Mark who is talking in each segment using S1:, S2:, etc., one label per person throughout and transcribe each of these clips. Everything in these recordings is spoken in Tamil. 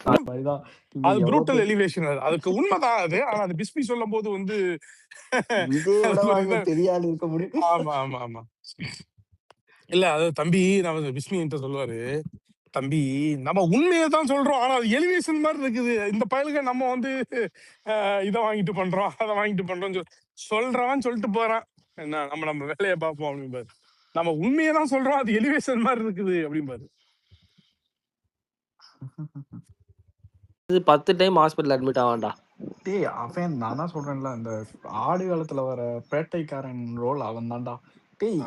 S1: மாதிரிதான் நீங்க
S2: அது ப்ரூட்டல்
S1: எவ்வளவு
S2: எலிவேஷன். அதுக்கு உண்மைதான் அது. ஆனா அது பிஸ்மி சொல்லும் போது வந்து
S1: விஜயை விட
S2: அதுக்கு ஒரு
S1: வாங்க தெரியாது இருக்க முடியும்.
S2: ஆமா ஆமா ஆமா. இல்ல அது தம்பி நான் பிஸ்மி என்கிட்ட சொல்லுவாரு, தம்பி நம்ம உண்மையை தான் சொல்றோம், ஆனா அது எலிவேஷன் மாதிரி இருக்குது. இந்த பயலுக்கு நம்ம வந்து இதை வாங்கிட்டு பண்றோம், அதை வாங்கிட்டு பண்றோம் சொல்றவன் சொல்லிட்டு போறான். என்ன நம்ம நம்ம வேலையை பார்ப்போம் அப்படின்பாரு. நம்ம உண்மையை தான் சொல்றோம், அது எலிவேஷன் மாதிரி இருக்குது அப்படின்பாரு.
S3: 10 டைம் ஹாஸ்பிட்டல் அட்மிட் ஆவான்டா.
S1: டேய் அவன் நான் தான் சொல்றேன்ல, இந்த ஆடு காலத்துல வர பேட்டைக்காரன் ரோல் அவன் தான்டா. டேய்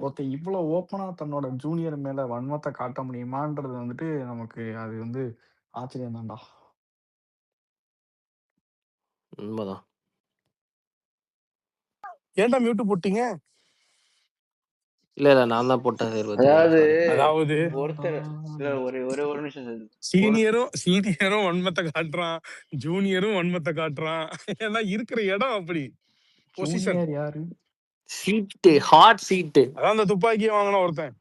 S1: ஒருத்தன் இவ்வளவு ஓப்பனா தன்னோட ஜூனியர் மேல வன்மத்தை காட்ட முடியுமான்றது வந்துட்டு நமக்கு அது வந்து ஆச்சரியம் தான்டா.
S3: உண்மைதான்.
S2: ஏன்டா மியூட் போட்டீங்க?
S3: இல்ல நான் தான் போட்டேன்.
S4: அதாவது ஒருத்தர் ஒரு நிமிஷம்
S2: சீனியரும் வன்மத்தை காட்டுறான், ஜூனியரும் வன்மத்தை காட்டுறான். ஏன்னா இருக்கிற இடம் அப்படி. பொசிஷன்
S1: யாரு?
S3: சீட்டு, ஹாட் சீட்டு.
S2: அதான் அந்த துப்பாக்கி வாங்கின ஒருத்தன்.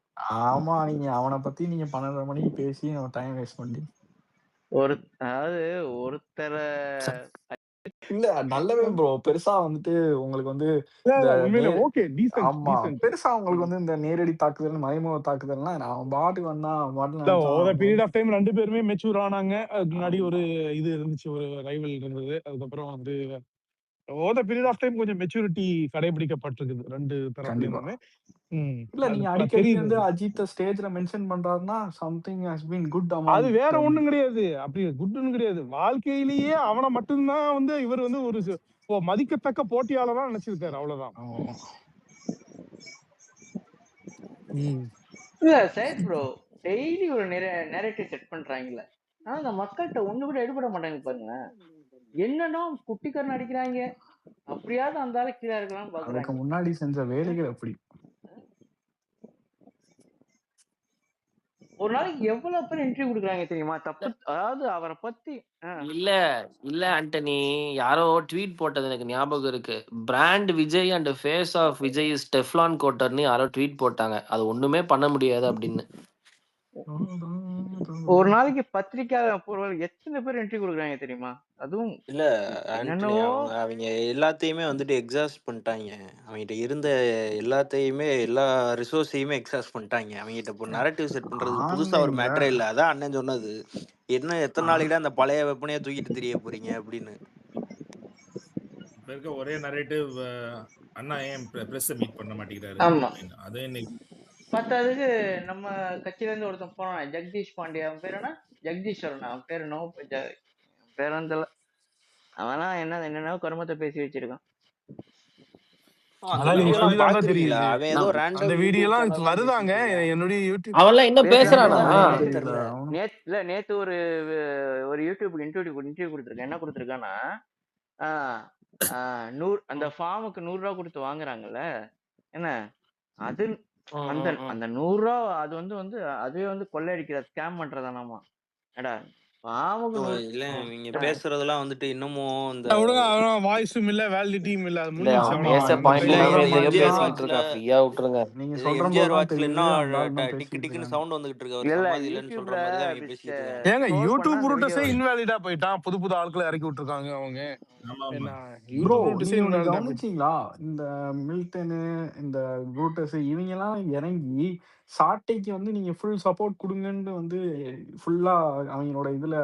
S1: ஆமா, நீங்க அவனை பத்தி நீங்க 12 மணிக்கு பேசி நம்ம டைம் வேஸ்ட் பண்ணி
S4: அதாவது ஒருத்தரை
S1: இல்ல நல்லவே ப்ரோ. பெருசா வந்துட்டு உங்களுக்கு வந்து ஆமா பெருசா உங்களுக்கு வந்து இந்த நேரடி தாக்குதல், மறைமுக தாக்குதல்னா அவன் பாட்டுக்கு வந்தான்
S2: பீரியட் ஆஃப் டைம் 2 பேருமே மெச்சூர் ஆனாங்க. அதுக்கு முன்னாடி ஒரு இது இருந்துச்சு, ஒரு ரைவல் இருந்தது. அதுக்கப்புறம் வந்து பீரியட் ஆஃப் டைம் கொஞ்சம் மெச்சூரிட்டி கடைபிடிக்கப்பட்டிருக்குது 2 தரப்புலயுமே.
S1: இல்ல நீங்க அடிக்கடி வந்து அஜித் ஸ்டேஜ்ல மென்ஷன் பண்றாருன்னா something has been good among
S2: அது வேற ஒண்ணும் கிடையாது. அப்படி குட்னு கிடையாது. வாழ்க்கையிலேயே அவனை மட்டும்தான் வந்து இவர் வந்து ஒரு மதிக்கத்தக்க போட்டியாளரா நினைச்சிருக்காரு. அவ்வளவுதான்.
S4: இல்ல சைட் ப்ரோ டெய்லி ஒரு நெரேட்டிவ் செட் பண்றாங்கல்ல, ஆனா அந்த மக்கள்கிட்ட ஒண்ணு கூட எடுபட மாட்டாங்க பாருங்க. என்னன்னா குட்டிக்காரன் அடிக்கிறாங்க, அப்படியாவது அந்த ஆளு கீழே இருக்கலாம் பாக்குறாங்க.
S1: அதுக்கு முன்னாடி செஞ்ச வேலைகள் அப்படி.
S4: ஒரு நாளைக்கு எவ்வளவு பேர் என்ட்ரி கொடுக்குறாங்க தெரியுமா? தப்பு. அதாவது அவரை பத்தி
S3: இல்ல ஆண்டனி, யாரோ ட்வீட் போட்டது எனக்கு ஞாபகம் இருக்கு. Brand Vijay and face of Vijay is Teflon கோட்டர்னு யாரோ ட்வீட் போட்டாங்க. அது ஒண்ணுமே பண்ண முடியாது அப்படின்னு.
S4: ஒரு நாளைக்கு பத்திரிக்கையாளர் எத்தனை பேர் என்ட்ரி கொடுக்குறாங்க தெரியுமா? அதுவும்
S5: இல்ல ஆண்டனி, அவங்க எல்லாத்தையுமே வந்துட்டு எக்ஸாஸ்ட் பண்ணிட்டாங்க. அவங்ககிட்ட இருந்த எல்லாத்தையுமே எல்லா ரிசோர்ஸையுமே எக்ஸாஸ்ட் பண்ணிட்டாங்க. அவங்ககிட்ட இப்போ நரேட்டிவ் செட் பண்றது புதுசா ஒரு மேட்டரே இல்ல. அதான் அண்ணன் சொன்னது, என்ன எத்தனை நாளைக்கு அந்த பழைய வெப்பனையா தூக்கிட்டு தெரிய போறீங்க அப்படின்னு.
S6: இப்ப இருக்க ஒரே நரேட்டிவ் அண்ணா ஏன் பிரஸ் மீட் பண்ண மாட்டேங்கிறாரு. அதே
S4: பத்தாவதுக்கு நம்ம கட்சியில இருந்து ஒருத்தன் போனான், ஜெகதீஷ் பாண்டியா. அவன் பேர் என்ன? ஜெகதீஸ்வரன். அவன் பேரு நோ பேரந்தல. அவனா என்னென்ன கருமத்தை பேசி வச்சிருக்கான். நேத்து ஒரு யூடியூப் இன்டர்வியூ கொடுத்திருக்கேன். என்ன கொடுத்திருக்கான்னா, அந்த ஃபார்முக்கு 100 ரூபா கொடுத்து வாங்குறாங்கல்ல, என்ன அது அந்த 100 ரூபா அது வந்து அதுவே வந்து கொள்ளையடிக்கிற ஸ்கேம் பண்றதானாமா. எடா
S5: இல்ல நீங்க பேசுறதெல்லாம் வந்துட்டு இன்னமும் இந்த
S2: வாய்ஸும் இல்ல, வேலிடிட்டியும் இல்ல.
S1: நீங்க சொல்ற மாதிரி
S5: டிக்கு டிக்குன்னு சவுண்ட் வந்துகிட்டு இருக்கு. அவர் சமாதி இல்லன்னு சொல்ற மாதிரி தான் அவங்க பேசிட்டு இருக்காங்க.
S2: ஏங்க யூடியூப் ரூட்டஸே இன்வாலிடா போயிட்டான். புது ஆட்களை இறக்கி விட்டுருக்காங்க அவங்க.
S1: ப்ரோ நீங்க கவனிச்சீங்களா, இந்த மில்டனு இந்த ப்ரூட்டஸ் இவங்க எல்லாம் இறங்கி சாட்டைக்கு வந்து நீங்க ஃபுல் சப்போர்ட் கொடுங்கன்னு வந்து ஃபுல்லா அவங்களோட இதுல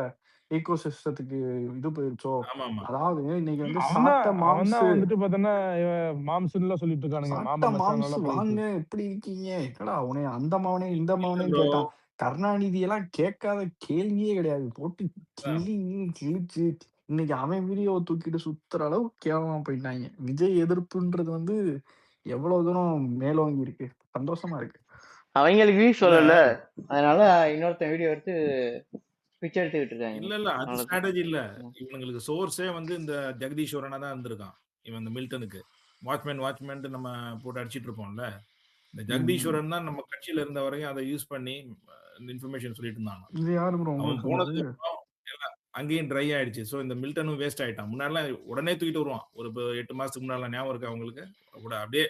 S1: ஈகோ சிஸ்டத்துக்கு இது போயிருச்சோ. அதாவது இன்னைக்கு வந்து சாட்டை மாம்ஸ்
S2: வந்துட்டு பார்த்தோன்னா மாம்ஸ்ன்னு சொல்லிட்டு இருக்கானுங்க.
S1: சாட்டை மாம்ஸ் வாங்க எப்படி இருக்கீங்க, என்னடா உனே அந்த மவனே இந்த மவனே கேட்டான். கருணாநிதி எல்லாம் கேட்காத கேள்வியே கிடையாது. போட்டு கிழிச்சு இன்னைக்கு அவன் வீடியோ தூக்கிட்டு சுத்துற அளவு கேவலமா போயிட்டாங்க. விஜய் எதிர்ப்புன்றது வந்து எவ்வளவு தூரம் மேலோங்கி இருக்கு. சந்தோஷமா இருக்கு.
S4: அவங்களுக்கு வியூ சொல்லல, அதனால இன்னொருத்தன் வீடியோ எடுத்து பிக்சர் எடுத்துக்கிட்டு இருக்காங்க.
S6: இல்ல அது ஸ்ட்ராட்டஜி இல்ல. இவங்களுக்கு சோர்ஸே வந்து இந்த ஜெகதீஸ்வரனா தான் இருந்திருக்கான். இவன் இந்த மில்டனுக்கு வாட்ச்மேன் நம்ம போட்டு அடிச்சிட்டு இருப்போம்ல, இந்த ஜெகதீஸ்வரன் தான் நம்ம கட்சியில இருந்த வரையும் அதை யூஸ் பண்ணி இன்ஃபர்மேஷன் சொல்லிட்டு இருந்தாங்க.
S1: இது யாரு ப்ரோ
S6: அவன் போனதுக்கு அப்புறம் அங்கேயும் ட்ரை ஆயிடுச்சு. ஸோ இந்த மில்டனும் வேஸ்ட் ஆயிட்டான். முன்னாடிலாம் உடனே தூக்கிட்டு வருவான். ஒரு 8 மாசத்துக்கு முன்னாடி ஞாபகம் இருக்கு அவங்களுக்கு கூட. அப்படியே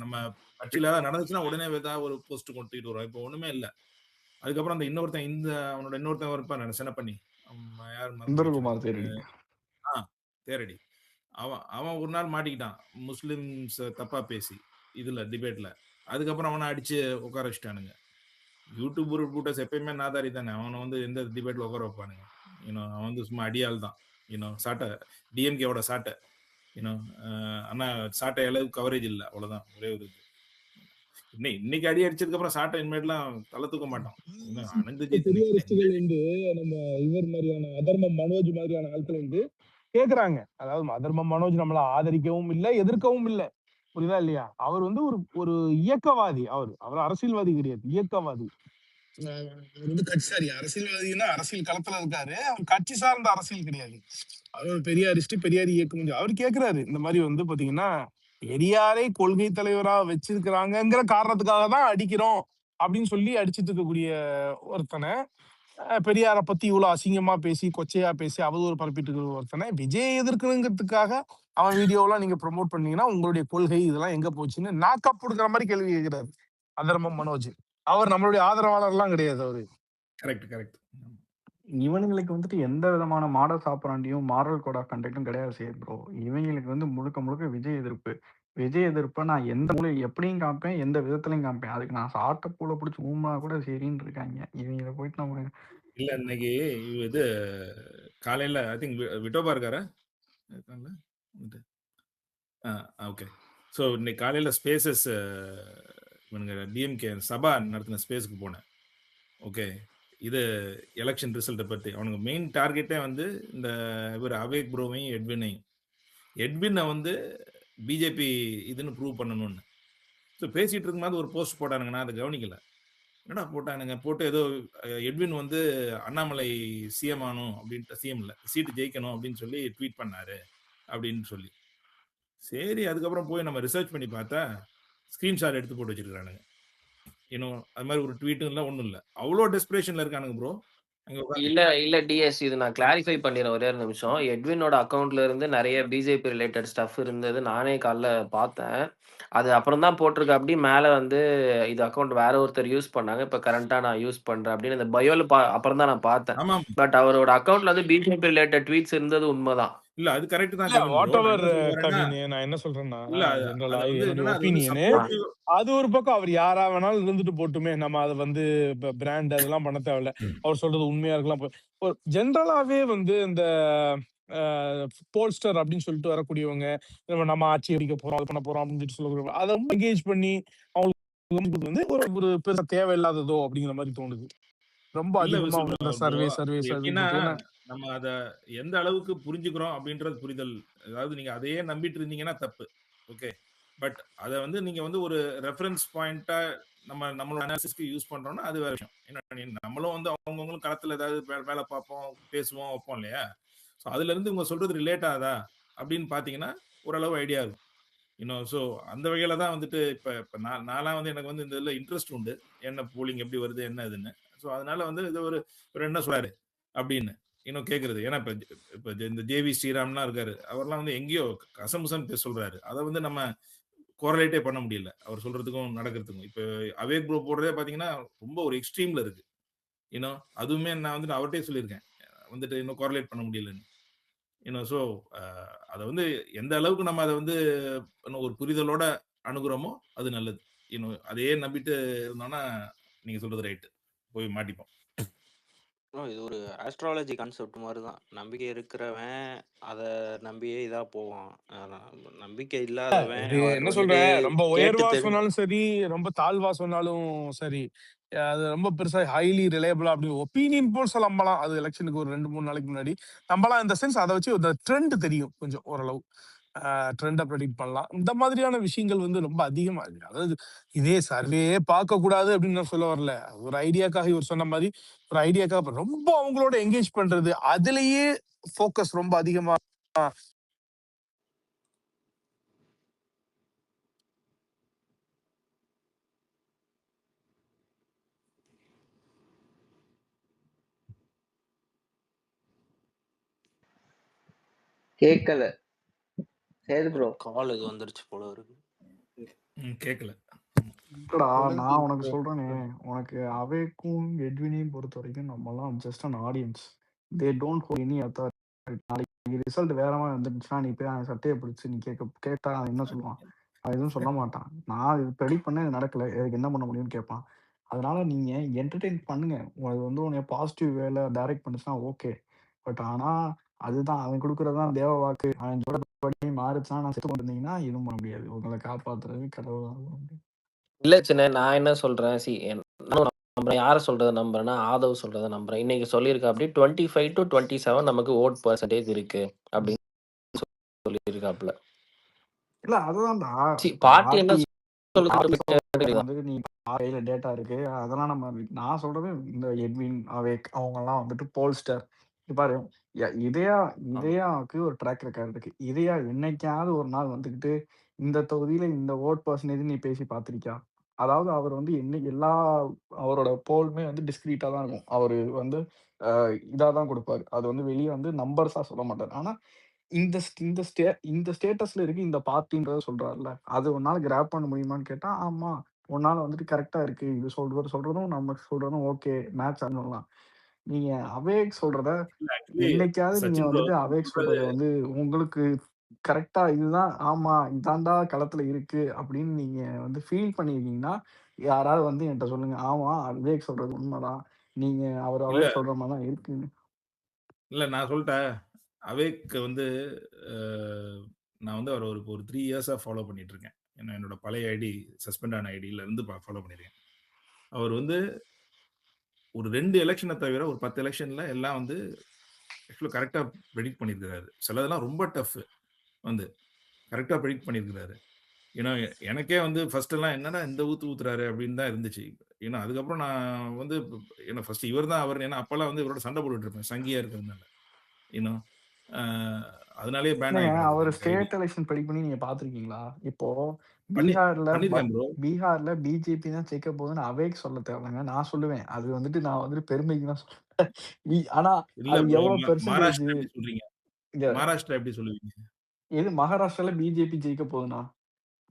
S6: நம்ம கட்சியில நடந்துச்சுன்னா உடனே ஏதாவது ஒரு போஸ்ட் கொண்டு தூக்கிட்டு வருவான். இப்போ ஒண்ணுமே இல்லை. அதுக்கப்புறம் அந்த இன்னொருத்தன் அவனோட இன்னொருத்தன் இருப்பான் சின்னப்பண்ணி. யார் மறந்து போச்சு
S1: சுந்தரகுமார்
S6: எனக்கு.
S1: தேரடி.
S6: தேரடி. அவன் ஒரு நாள் மாட்டிக்கிட்டான். முஸ்லிம்ஸ் தப்பா பேசி இதுல டிபேட்ல. அதுக்கப்புறம் அவனை அடிச்சு உட்கார வச்சுட்டானுங்க. யூடியூப் ரிப்போர்ட்டர்ஸ் எப்பயுமே நாதாரி தானே. அவனை வந்து எந்த டிபேட்ல உட்கார வைப்பானுங்க. அவன் வந்து சும்மா அடியாள் தான். சாட்டை டிஎம்கேவோட சாட்டை. ஆனா சாட்டை அளவுக்கு கவரேஜ் இல்லை, அவ்வளவுதான். ஒரே ஒரு இது. இன்னைக்கு அடி அடிச்சதுக்கு அப்புறம் சாட்டை இனிமேட்லாம் தலை தூக்க மாட்டோம்.
S2: பெரியாரிஸ்டுகள் வந்து நம்ம இவர் மாதிரியான அதர்மம் மனோஜ் மாதிரியான ஆட்கள் வந்து கேக்குறாங்க. அதாவது அதர்மம் மனோஜ் நம்மள ஆதரிக்கவும் இல்லை, எதிர்க்கவும் இல்லை. புரியுதா இல்லையா? அவர் வந்து ஒரு இயக்கவாதி. அவர் அரசியல்வாதி கிடையாது, இயக்கவாதி. அரசியல்வாதினா அரசியல் களத்துல இருக்காரு. அவர் கட்சி சார்ந்த அரசியல் கிடையாது. அவர் ஒரு பெரியாரிஸ்ட், பெரியார் இயக்கம். அவர் கேக்குறாரு இந்த மாதிரி வந்து பாத்தீங்கன்னா பெரியாரை கொள்கை தலைவரா வச்சிருக்கிறாங்கிற காரணத்துக்காக தான் அடிக்கிறோம் அப்படின்னு சொல்லி அடிச்சிட்டு இருக்கக்கூடிய ஒருத்தனை, பெரியாரை பத்தி இவ்வளவு அசிங்கமா பேசி, கொச்சையா பேசி, அவதூறு பரப்பிட்டு இருக்கிற ஒருத்தனை விஜய் எதிர்க்கணுங்கிறதுக்காக அவன் வீடியோலாம் நீங்க ப்ரொமோட் பண்ணீங்கன்னா உங்களுடைய கொள்கை இதெல்லாம் எங்க போச்சுன்னு நாக்கப் கொடுக்குற மாதிரி கேள்வி கேட்கிறாரு அதர்மம் மனோஜ். அவர் நம்மளுடைய ஆதரவாளர்லாம் கிடையாது. அவரு
S6: கரெக்ட்.
S1: இவனுங்களுக்கு வந்துட்டு எந்த விதமான மாடல் சாப்பிட்றாண்டியும் மாரல் கோட் ஆஃப் கண்டக்டும் கிடையாது சேர் ப்ரோ. இவங்களுக்கு வந்து முழுக்க முழுக்க விஜய் எதிர்ப்பு. விஜய் எதிர்ப்பை நான் எந்த மூலை எப்படியும் காமிப்பேன், எந்த விதத்துலையும் காமிப்பேன். அதுக்கு நான் சாட்டை பூல பிடிச்சி ஊமா கூட சரின்னு இருக்காங்க. இவங்களை போயிட்டு நம்ம
S6: இல்ல இன்னைக்கு இது காலையில ஐ திங்க் விட்டோபா இருக்காரா? ஓகே. ஸோ இன்னைக்கு காலையில ஸ்பேசஸ் இவனுங்க டிஎம்கே சபா நடத்தின ஸ்பேஸ்க்கு போனேன். ஓகே, இது எலெக்ஷன் ரிசல்ட்டை பற்றி அவனுக்கு மெயின் டார்கெட்டே வந்து இந்த இவர் அவேக் ப்ரோவையும் எட்வினை வந்து பிஜேபி இதுன்னு ப்ரூவ் பண்ணணும்னு. ஸோ பேசிட்டு இருக்கும்போது ஒரு போஸ்ட் போட்டானுங்க, நான் அதை கவனிக்கல. என்னடா போட்டானுங்க, போட்டு ஏதோ எட்வின் வந்து அண்ணாமலை சிஎம் ஆகணும் அப்படின்ட்டு, சிஎம் இல்லை சீட்டு ஜெயிக்கணும் அப்படின்னு சொல்லி ட்வீட் பண்ணாரு அப்படின்னு சொல்லி. சரி, அதுக்கப்புறம் போய் நம்ம ரிசர்ச் பண்ணி பார்த்தா ஸ்க்ரீன்ஷாட் எடுத்து போட்டு வச்சிருக்கானுங்க. அது மாதிரி ஒரு ட்வீட்டும் இல்லை, ஒன்றும் இல்லை. அவ்வளோ டெஸ்பிரேஷன்ல இருக்கானுங்க ப்ரோ.
S3: இல்ல டிஎஸ், இது நான் கிளாரிஃபை பண்ணிடுறேன் ஒரே ஒரு நிமிஷம். எட்வினோட அக்கௌண்ட்ல இருந்து நிறைய பிஜேபி ரிலேட்டட் ஸ்டஃப் இருந்தது, நானே காலைல பார்த்தேன். அது அப்புறம் தான் போட்டிருக்கு. அப்படி மேல வந்து இது அக்கௌண்ட் வேற ஒருத்தர் யூஸ் பண்ணாங்க, இப்ப கரண்டா நான் யூஸ் பண்றேன் அப்படின்னு இந்த பயோல அப்புறம் தான் நான் பார்த்தேன். பட் அவரோட அக்கௌண்ட்ல வந்து பிஜேபி ரிலேட்டட் ட்வீட்ஸ் இருந்தது உண்மைதான்.
S6: இல்ல அது கரெக்ட் தான்.
S2: நான் என்ன சொல்றேன்னா, அது ஒரு பக்கம் அவர் யாரா வேணாலும் இருந்துட்டு போட்டுமே, நம்ம அதை வந்து பிராண்ட் அதெல்லாம் பண்ண தேவையில்ல. அவர் சொல்றது உண்மையா இருக்கலாம். ஜென்ரலாவே வந்து இந்த போல்ஸ்டர் அப்படின்னு சொல்லிட்டு வரக்கூடியவங்க, நம்ம ஆட்சி அடிக்க போறோம், அது பண்ண போறோம் அப்படின்னு சொல்லுவாங்க. அதை ரொம்ப என்கேஜ் பண்ணி அவங்களுக்கு வந்து ஒரு பெருசா தேவையில்லாததோ அப்படிங்கிற மாதிரி தோணுது. ரொம்ப அதிகமா சர்வே
S6: நம்ம அத எந்த அளவுக்கு புரிஞ்சுக்கிறோம் அப்படின்றது புரிதல். அதாவது நீங்க அதையே நம்பிட்டு இருந்தீங்கன்னா தப்பு. ஓகே, பட் அதை வந்து நீங்க வந்து ஒரு ரெஃபரன்ஸ் பாயிண்டா நம்மளோட அனாலிசிஸ்க்கு யூஸ் பண்றோம்னா அது வேற விஷயம். நம்மளும் வந்து அவங்கவுங்களும் களத்துல ஏதாவது வேலை பார்ப்போம், பேசுவோம், வைப்போம் இல்லையா? ஸோ அதுல இருந்து இவங்க சொல்றது ரிலேட் ஆகுதா அப்படின்னு பாத்தீங்கன்னா ஓரளவு ஐடியா இருக்கும். ஸோ அந்த வகையில தான் வந்துட்டு இப்போ நான்லாம் வந்து எனக்கு வந்து இந்த இதில் இன்ட்ரெஸ்ட் உண்டு, என்ன போலிங் எப்படி வருது என்ன இதுன்னு. ஸோ அதனால வந்து இது ஒரு என்ன சொல்றாரு அப்படின்னு கேட்கறது. ஏன்னா இப்போ இந்த ஜேவி ஸ்ரீராம்லாம் இருக்காரு, அவர்லாம் வந்து எங்கேயோ கசமுசன் பேச சொல்றாரு. அதை வந்து நம்ம கோரலேட்டே பண்ண முடியல அவர் சொல்றதுக்கும் நடக்கிறதுக்கும். இப்போ அவேக் ப்ரோ போடுறதே பார்த்தீங்கன்னா ரொம்ப ஒரு எக்ஸ்ட்ரீம்ல இருக்கு. அதுவுமே நான் வந்துட்டு அவர்கிட்டே சொல்லியிருக்கேன், வந்துட்டு இன்னும் கோரலேட் பண்ண முடியலன்னு. ஸோ அதை வந்து எந்த அளவுக்கு நம்ம அதை வந்து ஒரு புரிதலோட அணுகுறோமோ அது நல்லது. அதையே நம்பிட்டு இருந்தோம்னா நீங்க சொல்றது ரைட்டு, போய் மாட்டிப்போம்.
S5: இது ஒரு ஆஸ்ட்ராலஜி கான்செப்ட் மாதிரி தான். நம்பிக்கை இருக்கிறவன் அதை நம்பியே இதா போவான். நம்பிக்கை இல்லாதவன்
S2: என்ன சொல்றேன், ரொம்ப உயர்வா சொன்னாலும் சரி, ரொம்ப தாழ்வா சொன்னாலும் சரி, அது ரொம்ப பெருசா ஹைலி ரிலையபிளா அப்படி ஒப்பீனியன் போல்ஸ் நம்பலாம். அது எலெக்ஷனுக்கு ஒரு 2-3 நாளைக்கு முன்னாடி நம்பலாம். இந்த சென்ஸ் அதை வச்சு இந்த ட்ரெண்ட் தெரியும், கொஞ்சம் ஓரளவு ட்ரெண்டை ப்ரெடிக்ட் பண்ணலாம். இந்த மாதிரியான விஷயங்கள் வந்து ரொம்ப அதிகமா இருக்கு. அதாவது இதே சர்வே பார்க்க கூடாது அப்படின்னு நான் சொல்ல வரல. ஒரு ஐடியாக்காக இவர் சொன்ன மாதிரி ஒரு ஐடியாக்காக ரொம்ப அவங்களோட என்கேஜ் பண்றது, அதுலயே ஃபோக்கஸ் ரொம்ப அதிகமா.
S4: கேட்கல சேது ப்ரோ,
S5: கால் இது வந்துருச்சு போல இருக்கு.
S6: கேட்கல.
S1: இல்லடா, நான் உனக்கு
S6: ப்ரோ.
S1: சொல்றேனே, உனக்கு அவேக்கும், எட்வினையும் பொறுத்தவரைக்கும் நம்மலாம் just an audience. They don't hold any authority. நாளைக்கு ரிசல்ட் வேற மாரி வந்துருந்துச்சுன்னா, நீ போய் அவன் சட்டைய பிடிச்சு நீ கேட்டா அவன் என்ன சொல்லுவான்? அவன் எதுவும் சொல்ல மாட்டான். நான் இது ப்ரெடிக்ட் பண்ணேன், இது நடக்கல. இதுக்கு என்ன பண்ண முடியும்னு கேட்பான். அதனால நீங்க என்டர்டெயின் பண்ணுங்க. அது வந்து உன்னைய பாசிட்டிவ் வேல டைரக்ட் பண்ணுச்சுன்னா ஓகே. பட் ஆனா, அதுதான் அவன் குடுக்குறது தான் தேவ வாக்கு. அவன் சொல்றபடி மாறுச்சுன்னா, நான் செத்து கொண்டிருந்தீங்கன்னா, எதுவும் பண்ண முடியாது. உங்கள காப்பாத்துறது கடவுள் தான் பண்ண முடியும்.
S3: இல்ல சின்ன நான் என்ன சொல்றேன், நானும் நம்புறேன். யார சொல்றத நம்புறேன்னா, ஆதவ் சொல்றத நம்புறேன். இன்னைக்கு சொல்லியிருக்காப்படி 25-27 நமக்கு வோட் பெர்சன்டேஜ் இருக்கு அப்படின்னு சொல்லியிருக்காப்புல.
S1: இல்ல அதுதான்டா.
S3: பார்ட்டி என்ன
S1: பார்ட்டி
S3: சொல்லுது
S1: வந்துட்டு நீ கையில டேட்டா இருக்கு. அதெல்லாம் நான் சொல்றது இந்த எட்வின், அவேக் அவங்கலாம் வந்துட்டு போல்ஸ்டர். பாரு இதயாக்கு ஒரு ட்ராக் ரெக்கார்ட் இருக்கு. இதயா என்னைக்காவது ஒரு நாள் வந்துகிட்டு இந்த தொகுதியில இந்த வோட் பெர்சன்டேஜ் நீ பேசி பார்த்திருக்கியா? அதாவது அவர் வந்து எல்லா அவரோட போலுமே வந்து டிஸ்க்ரீட்டா தான் இருக்கும். அவரு வந்து இதா தான் குடுப்பாரு. அது வந்து வெளிய வந்து நம்பர்ஸா சொல்ல மாட்டாரு. ஆனா இந்த ஸ் இந்த ஸ்டே இந்த ஸ்டேட்டஸ்ல இருக்கு இந்த பார்ட்டின்றத சொல்றார்ல. அது உன்னால கிராப் பண்ண முடியுமான்னு கேட்டா, ஆமா. உன்னால வந்துட்டு கரெக்ட்டா இருக்கு. இது சொல்றதும் நம்ம சொல்றதும் ஓகே. மேட்ச் பண்ணலாம். நீங்க அவேக் சொல்றத
S6: இல்ல ஆக்சுவலி
S1: என்னைக்காவது நீங்க
S6: சச்சின் ப்ரோ
S1: வந்துட்டு
S6: நீங்க
S1: அவேக்
S6: சொல்றது
S1: சொல்றத வந்து உங்களுக்கு கரெக்ட்டா இதுதான் ஆமா இதான்டா களத்துல இருக்கு அப்படின்னு நீங்க வந்து ஃபீல் பண்ணியிருக்கீங்கன்னா, யாராவது வந்து என்ட்ட சொல்லுங்க. ஆமா அவேக் சொல்றது உண்மதான். நீங்க
S6: இல்ல,
S1: அவேக் சொல்ற மாரி தான் இருக்குன்னு.
S6: இல்ல நான் சொல்ட்டேன். அவேக் வந்து அ நான் வந்து அவர ஒரு 3 இயர்ஸா ஃபாலோ பண்ணிட்டு இருக்கேன். என்னோட பழைய ஐடி சஸ்பெண்ட் ஆன ஐடில இருந்து ஃபாலோ பண்ணியிருக்கேன். அவர் வந்து ஒரு 2 எலக்ஷன தவிர ஒரு 10 எலக்ஷன்ல எல்லாம் வந்து ஆக்சுவலா கரெக்ட்டா பிரெடிக்ட் பண்ணியிருக்கிறாரு. சிலதெல்லாம் ரொம்ப டஃப் வந்து கரெக்ட்டா பிரெடிக்ட் பண்ணியிருக்கிறாரு. ஏன்னா எனக்கே வந்து ஃபர்ஸ்ட் எல்லாம் என்னடா இந்த ஊத்து ஊத்துறாரு அப்படின்னு தான் இருந்துச்சு. ஏன்னா அதுக்கப்புறம் நான் வந்து ஏன்னா ஃபர்ஸ்ட் இவர் தான் அவர் ஏன்னா அப்பல்லாம் வந்து இவரோட சண்டை போட்டுட்டு இருப்பேன். சங்கியா இருக்கிறதுனால. யூனோ அ அதனாலேயே பேன்
S1: இல்லங்க.
S6: ஆகி கிடக்குது
S1: அவரு
S6: எனக்கு ஐடி.
S1: ஸ்டேட் எலக்ஷன் ப்ரெடிக்ட் பண்ணி நீங்க பார்த்துருக்கீங்களா? இப்போ
S6: பண்ணி
S1: பீகார்ல
S6: பண்ணியிருக்கேன் ப்ரோ.
S1: பீகார்ல பிஜேபி தான் ஜெயிக்க போகுதுன்னு அவேக் சொல்ல தேவையில்லங்க. நான் சொல்லுவேன். அது வந்துட்டு நான் வந்துட்டு பெருமைக்கு தான் சொல்றேன். ஆனா
S6: இல்ல
S1: அது
S6: ப்ரோ
S1: எவ்வளோ பெர்சன்டேஜ்
S6: மகாராஷ்டிரா எப்படி சொல்றீங்க?
S1: இங்க
S6: மகாராஷ்டிரா எப்படி சொல்லுவீங்க?
S1: எது மகாராஷ்டிரால பிஜேபி ஜெயிக்க போகுதுன்னா?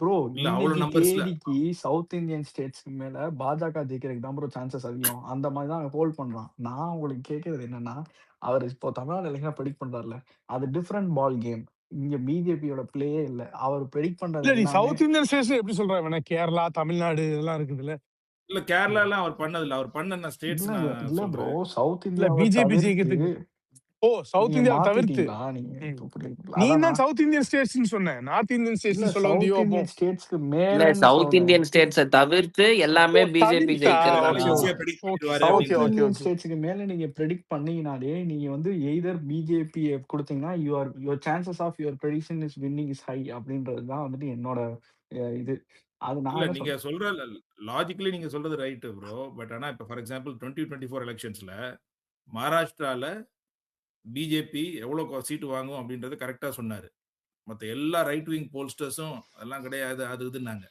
S1: ப்ரோ
S6: இல்ல அவ்வளோ
S1: இன்னைக்கு
S6: நம்பர்ஸ்ல
S1: தேதிக்கு சவுத் இந்தியன் ஸ்டேட்ஸ்க்கு மேல பாஜக ஜெயிக்கிறதுக்கு தான் ப்ரோ சான்சஸ் அதிகம். அந்த மாரி தான் அவன் ஹோல்ட் பண்றான். நான் உங்களுக்கு கேட்கிறது என்னன்னா, அவரு இப்போ தமிழ்நாடு எலக்ஷன ப்ரெடிக்ட் பண்றார்ல. அது டிஃபரண்ட் பால் கேம். இங்க பிஜேபியோட ப்ளேயே இல்ல. அவர் ப்ரெடிக்ட் பண்றது
S2: இல்ல நீ
S1: எல்லாமே
S2: சவுத் இந்தியன் ஸ்டேட்ஸ் எப்படி சொல்ற இவன? கேரளா, தமிழ்நாடு இதெல்லாம் இருக்குதுல்ல.
S6: இல்ல கேரளாலாம் அவர் பண்ணதில்ல. அவர் பண்ண ஸ்டேட்ஸ் நான்
S1: இல்ல ப்ரோ.
S6: சொல்றேன்.
S1: சவுத்
S2: இல்ல
S1: இந்தியாவ
S2: பிஜேபி
S1: தவிர்த்து
S2: ஜெயிக்கிறதுக்கு. ஓ! சவுத்
S1: நீங்க
S2: இந்தியாவ தவிர்த்து.
S1: மாத்திட்டீங்களா? நீங்க
S2: ம்.
S1: புரியுதுங்களா?
S2: நீ
S1: அதான்
S2: தான் சவுத் இந்தியன் ஸ்டேட்ஸ்ன்னு சொன்ன. நார்த் இந்தியன்
S1: இல்ல
S2: ஸ்டேட்ஸ்ன்னு சொல்ல வந்தியோ
S1: சவுத்
S2: அப்போ?
S1: இந்தியன் ஸ்டேட்ஸ்க்கு
S3: இல்ல
S1: மேலன்னு
S3: சவுத்
S1: சொன்னேன்.
S3: இந்தியன் ஸ்டேட்ஸ தவிர்த்து
S2: ஓ!
S3: எல்லாமே பிஜேபி
S2: தவிர்த்தா?
S3: ஜெயிக்கிறதுக்கு
S2: ஓகே,
S6: அதனால
S2: ஓகே.
S6: ஈஸியா
S3: தான்.
S6: பிரெடிக்ட்
S2: ஓகே,
S6: பண்ணிடுவாரு
S1: சவுத்
S2: ஓகே,
S6: அப்படின்னு.
S2: Okay,
S1: Indian
S2: okay.
S1: ஸ்டேட்ஸ்க்கு மேல நீங்க பிரெடிக்ட் பண்ணீங்கனாலே, நீங்க வந்து எய்தர் பிஜேபிய குடுத்தீங்கன்னா, your chances of your prediction is winning is high அப்படின்றது தான் வந்துட்டு என்னோட இது. அது நான்
S6: இல்ல
S1: என்ன
S6: நீங்க
S1: சொல்றேன்.
S6: சொல்ற லாஜிக்கலி நீங்க சொல்றது ரைட் ப்ரோ. பட் ஆனா இப்ப ஃபார் எக்ஸாம்பிள் 2024 எலக்ஷன்ஸ்ல மகாராஷ்டிரால பிஜேபி எவ்வளோ சீட்டு வாங்கும் அப்படின்றது கரெக்ட்டா சொன்னாரு. மத்த எல்லா ரைட் விங் போல்ஸ்டர்ஸும் அதெல்லாம் கிடையாது அது இதுன்னாங்க.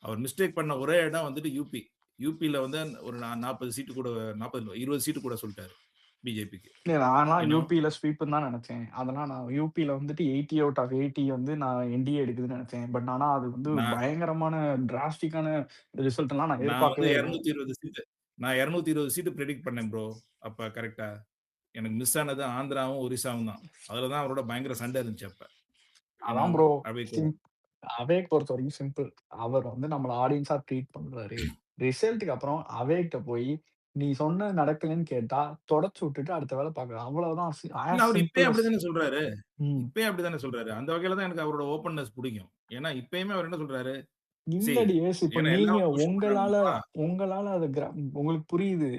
S6: அவர் மிஸ்டேக் பண்ண ஒரே இடம் வந்துட்டு யூபி. யூபில வந்து ஒரு 40 சீட்டு கூட 40 20 சீட்டு கூட சொல்ட்டாரு பிஜேபிக்கு.
S1: இல்ல நான்லாம்
S6: யூ நோ
S1: யூபில ஸ்வீப்ன்னு தான் நெனச்சேன். அதெல்லாம் நான் யூபில வந்துட்டு 80 அவுட் ஆஃப் 80 வந்து நான் என்டிஏ எடுக்குதுன்னு நெனச்சேன். பட் ஆனா அது வந்து
S6: நான்
S1: பயங்கரமான டிராஸ்டிக்கான ரிசல்ட்லாம் நான்
S6: நான் வந்து
S1: எதிர்பார்க்கவே இல்ல.
S6: 220 சீட்டு நான் 220 சீட்டு பிரெடிக்ட் பண்ணேன் ப்ரோ. அப்ப கரெக்ட்டா. எனக்கு மிஸ் ஆனது ஆந்திராவும், ஒரிசாவும் தான். அதுல தான் அவரோட பயங்கர சண்டை இருந்துச்சு அப்ப. யூ நோ
S1: அதான் ப்ரோ.
S6: அவே கூட.
S1: சிம் அவேக் பொறுத்தவரைக்கும் சிம்பிள். அவர் வந்து நம்மள ஆடியன்ஸா ட்ரீட் பண்றாரு. ரிசல்ட்க்கு அப்புறம் அவேக்ட்ட போய், நீ சொன்னது நடக்கலன்னு கேட்டா, தொடச்சு விட்டுட்டு அடுத்த வேல பார்க்கலாம். அவ்வளவுதான்.
S6: இல்ல
S1: ஆஸ்
S6: அவரு இப்பயும்
S1: சிம்பிள் அஸ்
S6: அப்படித்தானே சொல்றாரு.
S1: ம்.
S6: இப்பயும் அப்படித்தானே சொல்றாரு. அந்த வகையில தான் எனக்கு அவரோட ஓப்பன்னஸ் புடிக்கும். ஏன்னா இப்பயுமே அவர் என்ன சொல்றாரு, "சி
S1: இல்லடி ஏஸ் இப்ப
S6: ஏன்னா
S1: நீங்க
S6: எல்லாரும் புஷ்
S1: உங்களால
S6: பண்றாங்கப்பா."
S1: உங்களால அத உங்களுக்கு புரியுது.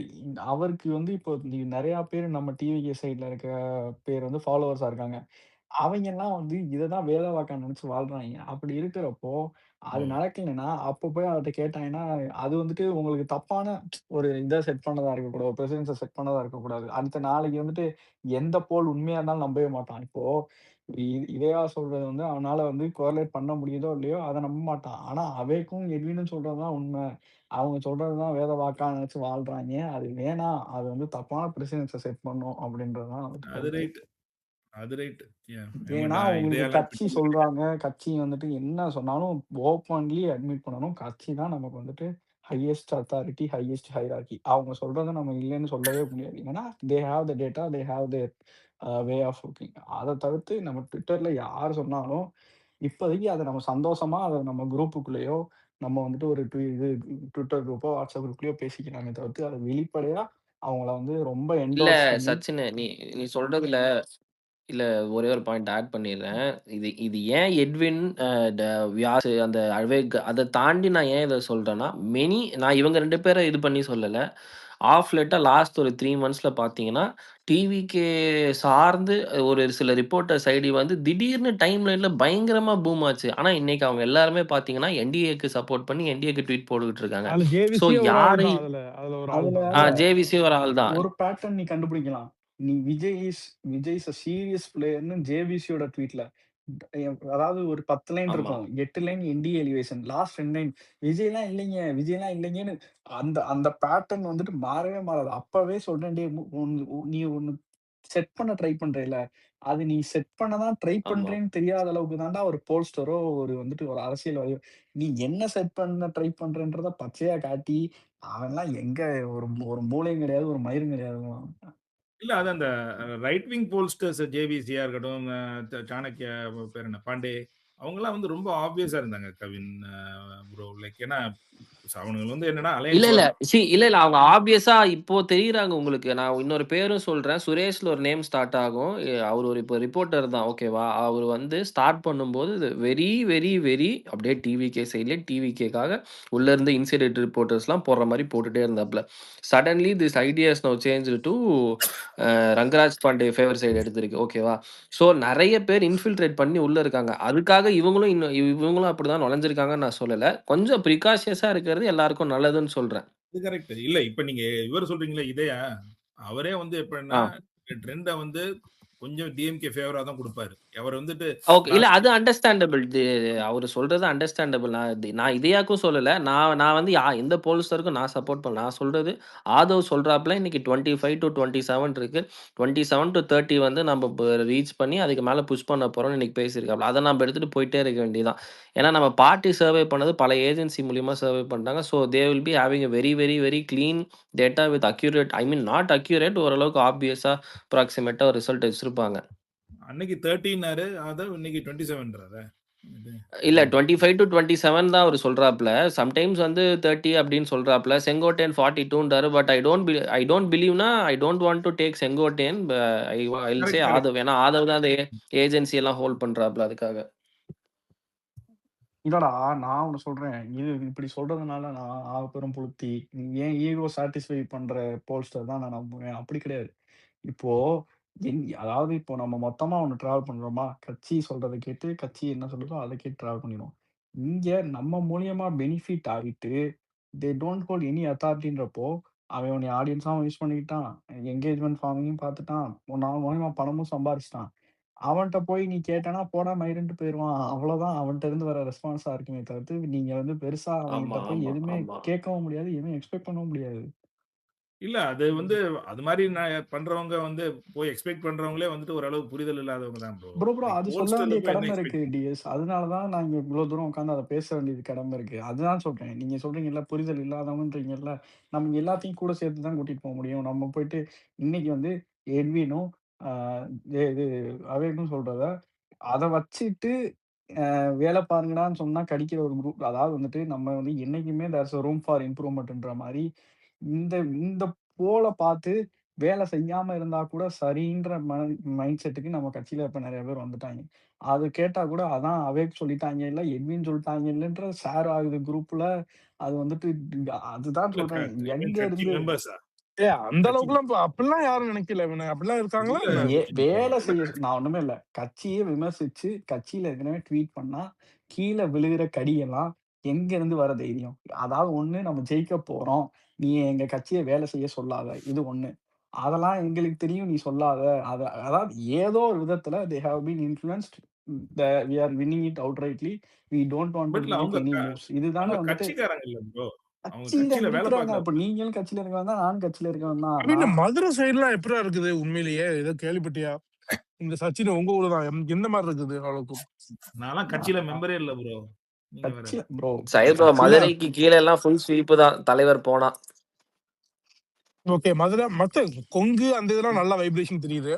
S1: அவருக்கு வந்து இப்போ நெறைய பேர் நம்ம டிவிகே சைட்ல இருக்க பேர் வந்து ஃபாலோவர்ஸா இருக்காங்க. அவைங்கலாம் வந்து இத தான் வேலை வாக்கா நெனச்சு வாழ்றாய்ங்க. அப்படி இருக்கிறப்போ, அது
S6: ஓ!
S1: நடக்கலைன்னா, அப்போ போய் அவர்ட்ட கேட்டாங்கன்னா, அது வந்துட்டு உங்களுக்கு தப்பான ஒரு இத செட் பண்ணதா இருக்கக்கூடாது. ஒரு ப்ரெசிடென்ஸ செட் பண்ணதா இருக்கக்கூடாது. அடுத்த நாளைக்கு வந்துட்டு எந்த போல் உண்மையா இருந்தாலும் நம்பவே மாட்டான். இப்போ இதயா சொல்றது வந்து அவனால வந்து கோரிலேட் பண்ண முடியுதோ இல்லையோ, அத நம்ப மாட்டான். ஆனா அவேக்கும், எட்வினும் சொல்றது தான் உண்ம. அவங்க சொல்றது தான் வேத வாக்கா நெனச்சு வாழ்றாய்ங்க. அது வேணாம். அது வந்து தப்பான ப்ரெசிடென்ஸ செட் பண்ணும் அப்படின்றது தான் வந்துட்டு
S6: அது
S1: கருத்து.
S6: ரைட். அது ரைட்.
S1: ஏன்னா,
S6: நான்
S1: உங்களுக்கு
S6: இதையெல்லாம்
S1: கட்சி சொல்றாங்க. கட்சி வந்துட்டு என்ன சொன்னாலும் ஓப்பன்லி அட்மிட் பண்ணணும். கட்சி தான் நமக்கு வந்துட்டு ஹையஸ்ட் அத்தாரிட்டி, ஹையஸ்ட் ஹைரார்கி. அவங்க சொல்றத நம்ம இல்லைன்னு சொல்லவே முடியாது. ஏன்னா, they have the data, they have their way of working. அத தவிர்த்து நம்ம Twitterல யார் சொன்னாலும், இப்போதைக்கு அத நம்ம சந்தோஷமா அத நம்ம குரூப்புக்குள்ளேயோ, நம்ம வந்துட்டு ஒரு இது Twitter குரூப்போ, WhatsApp குரூப்லயோ பேசிக்கலாமே தவிர்த்து, அத வெளிப்படையா அவங்கள வந்து ரொம்ப
S3: இல்ல
S1: என்டோர்ஸ் பண்ணி
S3: சச்சினு, நீ நீ சொல்றதுல இல்ல ஒரே ஒரு பாயிண்ட் ஆட் பண்ணிடுறேன். இது இது ஏன் எட்வின், வியாஸ், அந்த அவேக் அத தாண்டி நான் ஏன் இத சொல்றேன்னா, நான் இவங்க 2 பேர இது பண்ணி சொல்லல. ஆஃப் லேட்டா லாஸ்ட் ஒரு 3 மந்த்ஸ்ல பார்த்தீங்கன்னா, டிவிகே சார்ந்து ஒரு சில ரிப்போர்ட்டர்ஸ் ஐடி வந்து திடீர்னு டைம்லைன்ல பயங்கரமா பூம் ஆச்சு. ஆனா இன்னைக்கு அவங்க எல்லாருமே பார்த்தீங்கன்னா, என்டிஏக்கு சப்போர்ட் பண்ணி என்டிஏக்கு ட்வீட் போட்டுக்கிட்டு இருக்காங்க.
S2: அதுல
S3: ஸோ
S2: ஜேவிசியே ஒரு ஆள்
S3: யாரை
S2: தான். அதுல ஒரு ஆள்
S1: அதுல
S2: தான்.
S3: ஜேவிசி ஒரு ஆள் தான்.
S1: ஒரு பேட்டர்ன் நீ கண்டுபிடிக்கலாம். நீ விஜய் இஸ் அ சீரியஸ் பிளேயர்ன்னு ஜேவிசியோட ட்வீட்ல அதாவது ஒரு 10 லைன்
S3: ஆமா.
S1: இருக்கும். 8 line NDA elevation. Last 2 line விஜய்லாம் இல்லைங்க, விஜய்லாம் இல்லைங்கன்னு அந்த அந்த பேட்டர்ன் வந்துட்டு மாறவே மாறாது. அப்பவே சொல்றேன் டேய் நீ ஒண்ணு செட் பண்ண ட்ரை பண்றேல்ல, அது நீ செட் பண்ண தான் ட்ரை
S3: ஆமா.
S1: பண்றேன்னு தெரியாத அளவுக்கு தான்டா ஒரு போல்ஸ்டரோ, ஒரு வந்துட்டு ஒரு அரசியல்வாதியோ, நீ என்ன செட் பண்ண ட்ரை பண்றேன்றத பச்சையா காட்டி, அவன்லாம் எங்க ஒரு ஒரு மூலையும் கிடையாது, ஒரு மயிரும் கிடையாதுங்களாம்.
S6: இல்ல அது அந்த ரைட் விங் போல்ஸ்டர்ஸ் ஜேவிசியா இருக்கட்டும், சாணக்யா பேர் என்ன பாண்டே, அவங்கலாம் வந்து ரொம்ப ஆப்வியஸா இருந்தாங்க கவின் ப்ரோ. லைக் ஏன்னா அவனுங்க வந்து என்னன்னா
S3: இல்ல,
S6: அலையன்ஸ்
S3: இல்ல.
S6: வரணும்.
S3: இல்ல. அவங்க ஆப்வியஸா இப்போ தெரியிறாங்க உங்களுக்கு. நான் இன்னொரு பேரும் சொல்றேன். சுரேஷ்ல ஒரு நேம் ஸ்டார்ட் ஆகும். அவரு ஒரு இப்போ ரிப்போர்ட்டர் தான். ஓகேவா? அவரு வந்து ஸ்டார்ட் பண்ணும்போது வெரி, வெரி, வெரி அப்படியே டிவிகே சைட்லயே டிவிகேக்காக உள்ள இருந்து இன்சைடர் ரிப்போர்ட்டர்ஸ்லாம் போடுற மாரி போட்டுட்டே இருந்தாப்ல. Suddenly this ideas now changed to Rangaraj Pandey favour side எடுத்திருக்கு. ஓகேவா? ஸோ நெறைய பேர் இன்ஃபில்ட்ரேட் பண்ணி உள்ள இருக்காங்க. அதுக்காக இவங்களும் அப்படிதான் நுழைஞ்சிருக்காங்கன்னு நான் சொல்லல. கொஞ்சம் ப்ரிகாஷியஸா இருக்கிறது எல்லாருக்கும் நல்லதுன்னு சொல்றேன்.
S6: இது கரெக்ட். இல்ல இப்ப நீங்க இவர் சொல்றீங்களே இதையா, அவரே வந்து எப்படின்னா
S3: ஆ.
S6: ட்ரெண்ட வந்து கொஞ்சம் டிஎம்கே ஃபேவரா தான் குடுப்பாரு. அவர் வந்துட்டு
S3: ஓகே. இல்ல
S6: லாஸ்ட்
S3: அது அண்டர்ஸ்டாண்டபிள். அவரு சொல்றது அண்டர்ஸ்டாண்டபிள். நான் இதையாக்கும் சொல்லல. நான் நான் வந்து எந்த போல்ஸ்டருக்கும் நான் சப்போர்ட் பண்ணல. நான் சொல்றது ஆதவ் சொல்றாப்ல இன்னைக்கு 25-27 இருக்கு. 27-30 வந்து நம்ம ரீச் பண்ணி அதுக்கு மேல புஷ் பண்ண போறோம்னு இன்னைக்கு பேசியிருக்காப்ல. அத நம்ம எடுத்துட்டு போயிட்டே இருக்க வேண்டியதுதான். ஏன்னா நம்ம பார்ட்டி சர்வே பண்ணது பல ஏஜென்சி மூலியமா சர்வே பண்றாங்க. So they will be having a very, very, very clean data with accurate, I mean not accurate, ஓரளவுக்கு ஆப்வியஸா அப்ராக்ஸிமேட்டா ஒரு ரிசல்ட் வச்சிருப்பாங்க.
S6: அன்னைக்கு 13னாரு, ஆதவ் இன்னைக்கு 27ன்றாரா? இது
S3: இல்ல 25-27 தான் அவரு சொல்றாப்ல. சம்டைம்ஸ் வந்து 30 அப்படின்னு சொல்றாப்ல. செங்கோட்டையன் 42ன்றாரு. பட் ஐ டோன்ட் பிலீவ்னா, I don't want to take Sengottaiyan. I will say
S6: correct, correct.
S3: Aadhav. ஏன்னா ஆதவ் தான் அந்த ஏஜென்சி எல்லாம் ஹோல்ட் பண்றாப்ல அதுக்காக.
S1: இல்லடா, நான் ஒண்ணு சொல்றேன். இது இப்படி சொல்றதுனால நான் ஆகப்பெரும் புலுத்தி, என் ஈகோ சாட்டிஸ்ஃபை பண்ற போல்ஸ்டர் தான் நான் நம்புவேன். அப்படி கிடையாது. இப்போ அதாவது இப்போ நம்ம மொத்தமா ஒண்ணு டிராவல் பண்றோமா, கட்சி சொல்றத கேட்டு, கட்சி என்ன சொல்லுதோ அத கேட்டு டிராவல் பண்ணிருவோம். இங்க நம்ம மூலியமா பெனிஃபிட் ஆயிட்டு, தே டோன்ட் ஹோல்ட் எனி அத்தாரிட்டின்றப்போ, அவன் உன்னைய ஆடியன்ஸாவும் யூஸ் பண்ணிக்கிட்டான், என்கேஜ்மென்ட் ஃபார்மிங்கும் பார்த்துட்டான், உன் மூலியமா பணமும் சம்பாரிச்சுட்டான். அவன்ட்ட போய் நீ கேட்டனா, போடா மயிருன்ட்டு போயிருவான். அவ்வளோதான் அவன்ட்ட இருந்து வர ரெஸ்பான்ஸா இருக்குமே தவிர்த்து, நீங்க வந்து பெருசா
S3: ஆமா,
S1: அவன்கிட்ட போய்
S3: ஆமா,
S1: எதுவுமே
S3: ஆமா.
S1: கேட்கவும் முடியாது, எதுவுமே எக்ஸ்பெக்ட் பண்ணவும் முடியாது.
S6: இல்ல அது வந்து அது மாரி பண்றவங்க வந்து போய் எக்ஸ்பெக்ட் பண்றவங்களே வந்துட்டு ஓரளவு புரிதல் இல்லாதவங்க தான் ப்ரோ.
S1: ப்ரோ
S6: லைக்
S1: அது சொல்ல
S6: போல்ஸ்டர்ல
S1: வேண்டிய
S6: போய் என்ன
S1: கடமை இருக்கு
S6: எக்ஸ்பெக்ட்
S1: டிஎஸ். அதனால தான் நான் இங்க இவ்ளோ தூரம் உட்கார்ந்து அத பேச வேண்டியது கடமை இருக்கு. அதுதான் சொல்றேன். நீங்க சொல்றீங்கல்ல, புரிதல் இல்லாதவங்கன்றீங்கல்ல, நம்ம எல்லாத்தையும் கூட சேர்த்து தான் கூட்டிட்டு போ முடியும். நம்ம போயிட்டு இன்னைக்கு வந்து எட்வினும், ஆ இது அவேக்கும் சொல்றத, அத வச்சுட்டு வேலை பாருங்கடான்னு சொன்னா கடிக்கிற ஒரு குரூப். அதாவது வந்துட்டு நம்ம வந்து என்னைக்குமே there is a room for இம்ப்ரூவ்மென்ட்ன்ற மாரி, இந்த இந்த போல பார்த்து வேலை செய்யாம இருந்தா கூட சரின்ற மைண்ட் செட்டுக்கு நம்ம கட்சியில இப்ப நெறைய பேர் வந்துட்டாங்க. அது கேட்டா கூட அதான் அவேக் சொல்லிட்டாங்கல்ல, எட்வின் சொல்லிட்டாங்கல்லன்ற ஷேர் ஆகுது குரூப்ல. அது வந்துட்டு அதுதான்
S6: இல்ல
S1: சொல்றேன். எங்க
S6: கட்சி
S1: இருந்து
S6: மெம்பர்ஸா?
S2: அந்த
S6: கட்சி
S2: அளவுக்குலாம் அப்படிலாம் யாரும் நினைக்கல. இவன அப்படிலாம் இருக்காங்களா
S6: இல்ல
S2: என்ன?
S1: வேலை செய்ய நான் ஒண்ணுமே இல்ல. கட்சிய விமர்சிச்சு, கட்சியில ஏற்கனவே ட்வீட் பண்ணா, கீழ விழுகிற கடியெல்லாம் எங்கேருந்து வர தைரியம்? அதாவது ஒண்ணு நம்ம ஜெயிக்க போறோம். நீ எங்க கட்சிய வேலை செய்ய சொல்லாத. இது ஒண்ணு. அதெல்லாம் எங்களுக்கு தெரியும் நீ சொல்லாத. அதாவது ஏதோ ஒரு விதத்துல they have been influenced. We are winning it outrightly. We don't want to
S6: but
S1: make
S6: அவங்க
S1: எனி மூவ்ஸ். இதுதானே
S6: அவங்க
S1: வந்துட்டு
S6: கட்சிக்காரங்க இல்ல ப்ரோ. அவங்க
S1: கட்சியில
S6: கட்சியில வேலை
S1: இருக்கிறாங்க. அப்ப
S6: பார்க்கறவங்க.
S1: நீங்களும் கட்சியில இருக்கவன் தான், நானும் கட்சியில இருக்கவன் தான்.
S2: அப்ப இந்த மதுரை சைடுலாம் எப்படிடா இருக்குது உண்மையிலேயே? ஏதோ கேள்விப்பட்டியா? இந்த சச்சின் உங்க ஊரு தான். எந்த மாதிரி இருக்குது அவளுக்கு?
S6: நான்லாம் கட்சியில மெம்பரே இல்ல ப்ரோ. நீங்க வேற.
S1: கட்சியில ப்ரோ
S3: சரி ப்ரோ,
S1: கட்சியில
S3: மதுரைக்கு கீழே எல்லாம் ஃபுல் ஸ்வீப் தான் தலைவர் போனா.
S2: ஓகே, மதுரை மத்த கொங்கு அந்த இதெல்லாம் நல்ல வைப்ரேஷன் தெரியுது.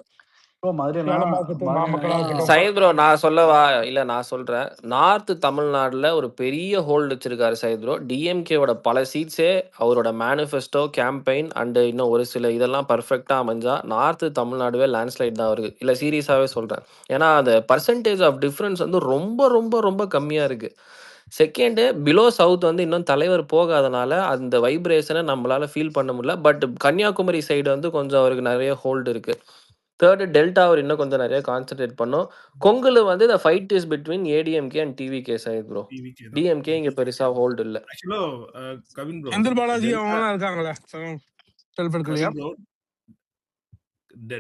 S1: ப்ரோ மதுரைலாம்
S2: சேலமா இருக்கட்டும், நாமக்கலா
S1: மதுரைலாம்
S2: இருக்கட்டும்.
S3: சையத் ப்ரோ நான் சொல்லவா? இல்ல நான் சொல்றேன். நார்த் தமிழ்நாடுல ஒரு பெரிய ஹோல்டு வச்சிருக்காரு சையத் ப்ரோ. டிஎம்கேவோட பல சீட்ஸே அவரோட மேனிஃபெஸ்டோ, கேம்பெயின் அண்ட் இன்னும் ஒரு சில இதெல்லாம் பர்ஃபெக்ட்டா அமைஞ்சா நார்த் தமிழ்நாடுவே லேண்ட்ஸ்லைட் தான் வருது. இல்ல சீரியஸாவே சொல்றேன். ஏன்னா அந்த பர்சன்டேஜ் ஆஃப் டிஃபரன்ஸ் வந்து ரொம்ப ரொம்ப ரொம்ப கம்மியா இருக்கு. செகண்டு பிலோ சவுத் வந்து இன்னும் தலைவர் போகாதனால அந்த வைப்ரேஷனை நம்மளால ஃபீல் பண்ண முடியல. பட் கன்னியாகுமரி சைடு வந்து கொஞ்சம் அவருக்கு நிறைய ஹோல்டு இருக்கு. தேர்டு டெல்டா அவர் இன்னும் கொஞ்சம் நிறைய கான்சென்ட்ரேட் பண்ணும். கொங்குல வந்து the fight is between ADMK and TVK side bro.
S6: TVK தான்.
S3: டிஎம்கே இங்க பெருசா ஹோல்டு இல்ல.
S6: ஆக்சுவலா கவின் ப்ரோ,
S2: செந்தில் பாலாஜி
S6: டெல்டா
S2: அவங்க இருக்காங்களே செல்ஃப் எடுக்கலையா?
S6: கவின் ப்ரோ,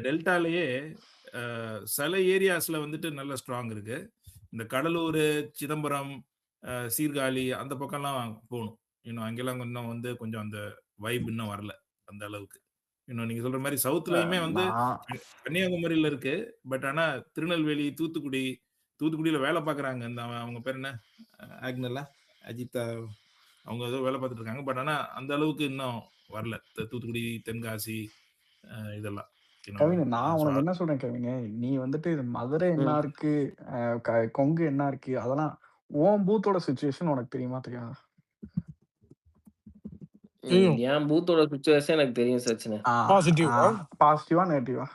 S6: டெல்டாலேயே சில ஏரியாஸ்ல வந்துட்டு நல்ல ஸ்ட்ராங் இருக்கு. இந்த கடலூர், சிதம்பரம், சீர்காழி அந்த பக்கம்லாம் போகணும். இன்னும் அங்கெல்லாம் இன்னும் வந்து கொஞ்சம் அந்த வைப் இன்னும் வரல அந்த அளவுக்கு. இன்னும் நீங்க சொல்ற மாதிரி சவுத்லயுமே வந்து
S1: நான்
S6: கன்னியாகுமரியில இருக்கு. பட் ஆனா திருநெல்வேலி, தூத்துக்குடியில வேலை பார்க்குறாங்க. இந்த அவங்க பேர் என்ன, ஆக்னலா அஜித்தா, அவங்க ஏதோ வேலை பார்த்துட்டு இருக்காங்க. பட் ஆனா அந்த அளவுக்கு இன்னும் வரல. தூத்துக்குடி, தென்காசி இதெல்லாம்.
S1: கவின் நான் உனக்கு என்ன சொல்றேன் கவின், நீ வந்துட்டு மதுரை என்ன இருக்கு, கொங்கு என்ன இருக்கு, அதெல்லாம் உன் பூத்தோட சுச்சுவேஷன் உனக்கு தெரியுமா தெரியாது?
S3: என் பூத்தோட சுச்சுவேஷன் எனக்கு தெரியும் சச்சின்.
S1: பாசிட்டிவா நெகட்டிவா?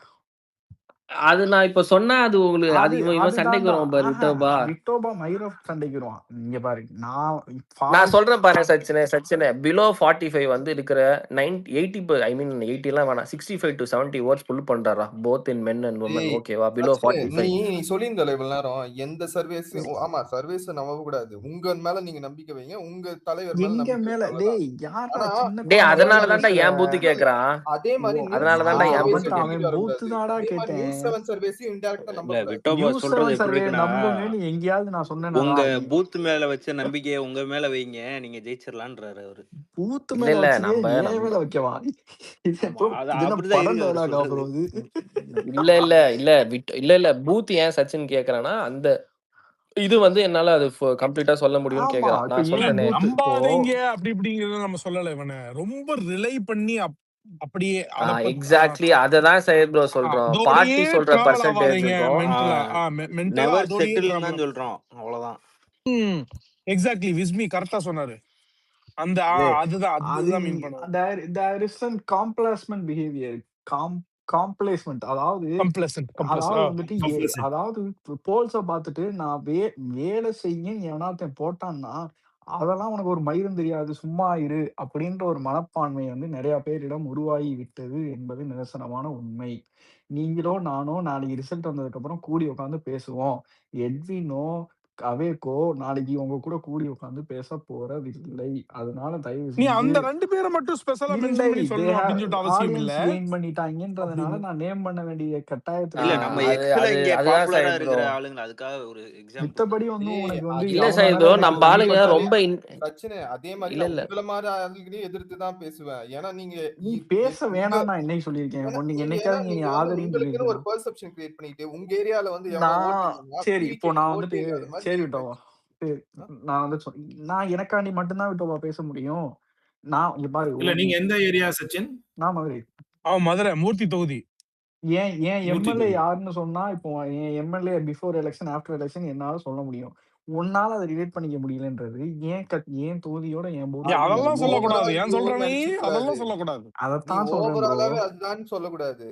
S3: அது நான் இப்ப சொன்னா அது உங்களுக்கு அது இவன் சண்டைக்கு வருவான் பாரு விட்டோபா.
S1: விட்டோபா மைரோப் சண்டைக்கு வருவான். இங்க பாரு
S3: நான் சொல்றேன் பாரு சச்சினே பிலோ 45 வந்து இருக்கிற 80 ஐ மீன் 80 எல்லாம் வேணாம் 65 to 70 ஓட்ஸ் புல் பண்றாரா both in men and women. ஓகேவா? பிலோ 45
S7: நீ சொல்லியிருந்த இவ்வளவு நேரம் எந்த சர்வீஸ். ஆமா சர்வீஸ் நம்ப கூடாது. உங்க மேல நீங்க நம்பிக்கை வைங்க, உங்க தலைவர் மேல
S1: எங்க
S7: நம்பிக்கை
S1: மேல
S7: வைங்க.
S1: டேய் யாரா சின்ன
S3: டேய் அதனால தான்டா என் பூத்து கேக்குறான்.
S7: அதே மாதிரி
S3: அதனால தான்டா என் பூத்து
S1: அவன் பூத்து தான்டா கேட்டேன்.
S7: நியூஸ் 7 சர்வீஸ் இன்டைரக்டா நம்ப
S5: இல்ல
S7: கூடாது.
S5: விட்டோபா
S1: நியூஸ்
S5: சொல்றது
S1: 7
S5: எப்படி
S1: சர்வே
S5: இருக்குன்னா,
S1: நம்புங்கன்னு எங்கேயாவது நான் சொன்னேனா?
S5: உங்க பூத் மேல வச்ச நம்பிக்கையை உங்க மேல வைங்க, நீங்க ஜெயிச்சிடலான்றாரு அவரு.
S1: பூத்து
S3: இல்ல
S1: மேல
S3: இல்ல
S1: வச்சு
S3: நம்ம
S1: ஏன் மேல வைக்கவா? இது
S5: ஆமா,
S1: bro,
S5: அது
S1: இது என்ன
S5: அப்படிதான்
S1: படம்
S5: இருக்கு அவரு
S1: dialogue-ஆ
S5: சொல்றது.
S1: bro இது?
S3: இல்ல பூத் ஏன் சச்சின் கேக்குறானா அந்த இது வந்து என்னால அது கம்ப்ளீட்டா சொல்ல முடியும்னு
S1: ஆமா
S3: கேக்குறான்.
S1: இப்ப
S3: நான்
S1: ஏன்
S3: சொல்றேனே
S1: பூத்து இப்போ
S2: நம்பாதீங்க அப்படி இப்படிங்கிறத நம்ம சொல்லல. இவனை ரொம்ப ரிலை பண்ணி அப்படியே அதை
S3: எக்ஸாக்ட்லி அததான் சையத் ப்ரோ சொல்றோம். பார்ட்டி சொல்ற பர்சன்டேஜ்
S5: நெவர் செட்டில் தான் சொல்றோம், அவ்வளவுதான்.
S2: எக்ஸாக்ட்லி விஸ்மி கரெக்டா சொன்னாரு. அந்த அதுதான் மீன் பண்ணுவோம்.
S1: there is some complacent behavior. complacent அதாவது வந்துட்டு அதாவது போல்ஸ பார்த்துட்டு நான் வேலை செய்ய எவனாத்தையும் போட்டான்னா அதெல்லாம் உனக்கு ஒரு மயிரும் தெரியாது சும்மா இரு அப்படின்ற ஒரு மனப்பான்மை வந்து நிறைய பேரிடம் உருவாகி விட்டது என்பது நிதர்சனமான உண்மை. நீங்களோ நானோ நாளைக்கு ரிசல்ட் வந்ததுக்கு அப்புறம் கூடி உட்காந்து பேசுவோம். எட்வினோ அவேக்கோ நாளைக்கு உங்க கூட கூடி உட்காந்து பேச போறதில்லை. அதனால தயவு
S2: நீ
S1: செஞ்சு
S2: அந்த ரெண்டு பேரை மட்டும் ஸ்பெஷலா மென்ஷன் பண்ணி சொல்லணும் அப்படின்னு சொல்லிட்டு அவசியம் இல்ல.
S1: கெயின் பண்ணிட்டாங்கன்றதுனால நான் நேம் பண்ண வேண்டிய கட்டாயத்துல
S5: இல்ல நம்ம எக்ஸ்ல இங்க பாப்புலரா இருக்கிற ஆளுங்க அதுக்காக ஒரு எக்ஸாம்பிள்.
S1: மித்தபடி வந்து உனக்கு வந்து
S3: இல்ல சையத் ப்ரோ நம்ம ஆளுங்க ரொம்ப
S7: சச்சினே அதே மாதிரி உங்கள மாதிரி ஆளுங்களையும் எதிர்த்து தான் பேசுவேன். ஏன்னா நீ
S1: பேச வேணாம் நான் என்னைக்கு சொல்லியிருக்கேன். நீங்க என்னைக்காவது நீ ஆதரின்னு
S7: உங்களுக்கு ஒரு பெர்செப்ஷன் கிரியேட் பண்ணிட்டு உங்க ஏரியால வந்து
S1: சரி இப்போ நான் வந்துட்டு சரி விட்டோவா நான் வந்து நான் எனக்காண்டி மட்டும்தான் விட்டோவா பேச முடியும். நான் இங்க பாரு
S6: இல்ல நீங்க எந்த ஏரியா சச்சின்?
S1: நான் மதுரை.
S2: மதுரை மூர்த்தி தொகுதி.
S1: ஏன் எம்எல்ஏ யாருன்னு சொன்னா இப்போ என் MLA before election after election என்னால சொல்ல முடியும். உன்னால அதை ரிலேட் பண்ணிக்க முடியலன்றது ஏன் தொகுதியோட என்
S2: அதெல்லாம் சொல்லக்கூடாது. ஏன் சொல்றேன் அதெல்லாம் சொல்லக்கூடாது.
S1: அதத்தான் சொல்றேன்.
S7: அதுதான் சொல்லக்கூடாது.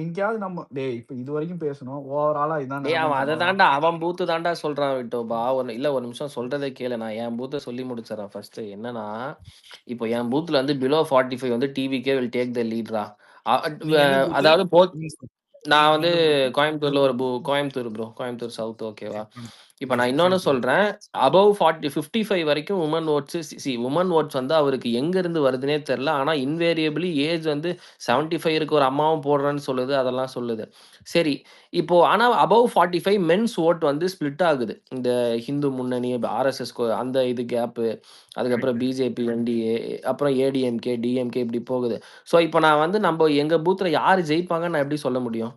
S1: எங்கேயாவது நம்ம இப்ப இது வரைக்கும் பேசணும் ஓவராலா இதான்.
S3: அவன் அதை தாண்டா அவன் பூத்து தாண்டா சொல்றான் விட்டோபா. ஒரு நிமிஷம் சொல்றதை கேளு. நான் என் பூத்தை சொல்லி முடிச்சிடறேன் ஃபர்ஸ்ட். என்னன்னா இப்போ என் பூத்துல வந்து பிலோ 45 வந்து டிவிக்கே வில் டேக் த லீட்ரா. அதாவது நான் வந்து கோயம்புத்தூர்ல கோயம்புத்தூர் சவுத். ஓகேவா? இப்ப நான் இன்னொன்னு சொல்றேன். அபவ் 55 வரைக்கும் உமன் ஓட்ஸ் உமன் ஓட்ஸ் வந்து அவருக்கு எங்க இருந்து வருதுன்னே தெரியல. ஆனா இன்வேரியபிளி ஏஜ் வந்து 75 இருக்கு ஒரு அம்மாவும் போடுறேன்னு சொல்லுது. அதெல்லாம் சொல்லுது. சரி இப்போ ஆனா அபவ் 45 மென்ஸ் ஓட் வந்து ஸ்பிளிட் ஆகுது. இந்த ஹிந்து முன்னணி ஆர்எஸ்எஸ் அந்த இது கேப்பு, அதுக்கப்புறம் பிஜேபி என்டிஏ அப்புறம் ஏடிஎம்கே டிஎம்கே இப்படி போகுது. ஸோ இப்போ நான் வந்து நம்ம எங்க பூத்துல யாரு ஜெயிப்பாங்கன்னு நான் எப்படி சொல்ல முடியும்?